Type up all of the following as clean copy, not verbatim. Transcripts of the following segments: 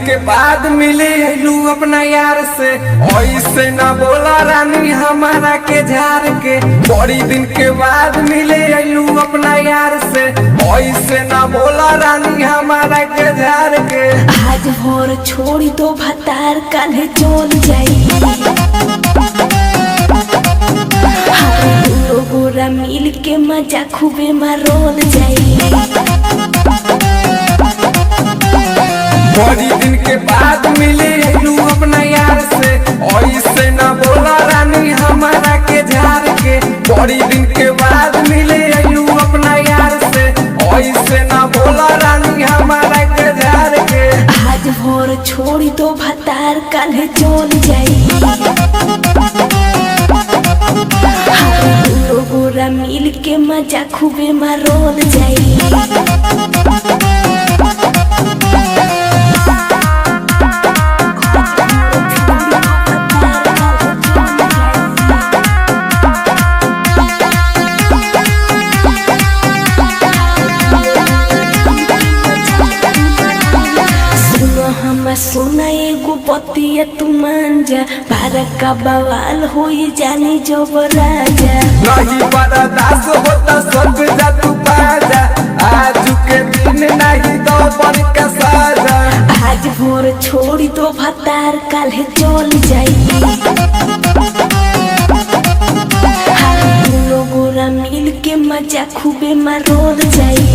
के बाद मिले लू अपना यार से, ऐसे न बोला रानी हमारा के झार के। बड़ी दिन के बाद मिले लू अपना यार से, ऐसे न बोला रानी हमारा के झार के। आज भोर छोड़ी तो भतार काल्हे चल जाई, गोरा मिल के मजा खूबे मारोल जाई। बड़ी दिन के बाद मिले लू अपना यार से, ऐसे न बोला रानी हमारा के झार के। बड़ी दिन के बाद मिले लू अपना यार से, ऐसे न बोला रानी हमारा के झार के। आज भोर छोड़ी तो भतार काल्हे चल जाई, गोरा मिल के मजा खूबे मारोल जाई। सुना एगो बतिया तू मान जा, भारत का बवाल हो जानी जब राजा। नहीं बर्दाश्त होता सब जा तू बाजा, आज के दिन नहीं दो पर का साजा। आज भोर छोड़ी तो भतार काल्हे चल जाई, गोरा मिल के मजा खूबे मारोल जाई।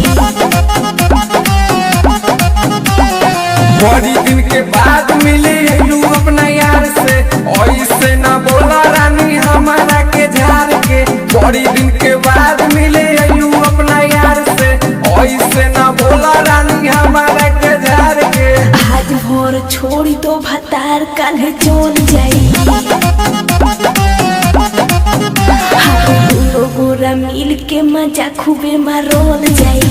बड़ी दिन के बाद मिले लू अपना यार से, ऐसे न बोला रानी हमारा के झार के। बड़ी दिन के बाद मिले लू अपना यार से, ऐसे न बोला रानी हमारा के झार के। आज भोर छोड़ी तो भतार काल्हे चल जाई, गोरा मिल के मजा खूबे मारोल जाई।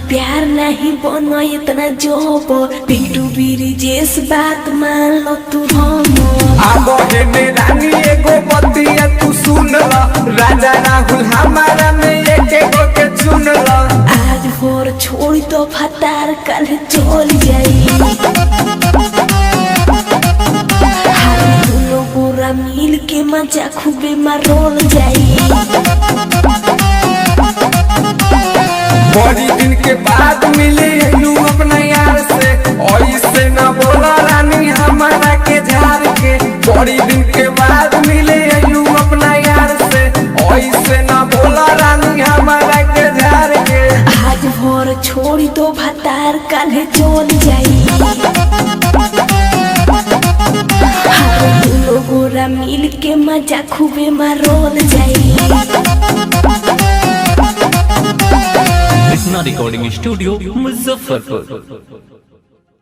प्यार नहीं बनो इतना जोब, पिंटू बीरी जैस बात मान लो तू हम। आगो है रानी एगो बतिया तू सुन ला, राजा राहुल हमारा में एक एगो के चुन ला। आज भोर छोड़ी तो भतार काल्हे चल जाई, गोरा मिल के मजा खूबे मारोल जाई। बड़ी दिन के बाद मिले लू अपना यार से, ऐसे न बोला रानी हमारा के झार के। बड़ी दिन के बाद मिले लू अपना यार से, ऐसे न बोला रानी हमारा के झार के। आज भोर छोड़ी तो भतार काल्हे चल जाई, गोरा मिल के मजा खूबे मारोल जाई। Krishna recording studio Muzaffarpur.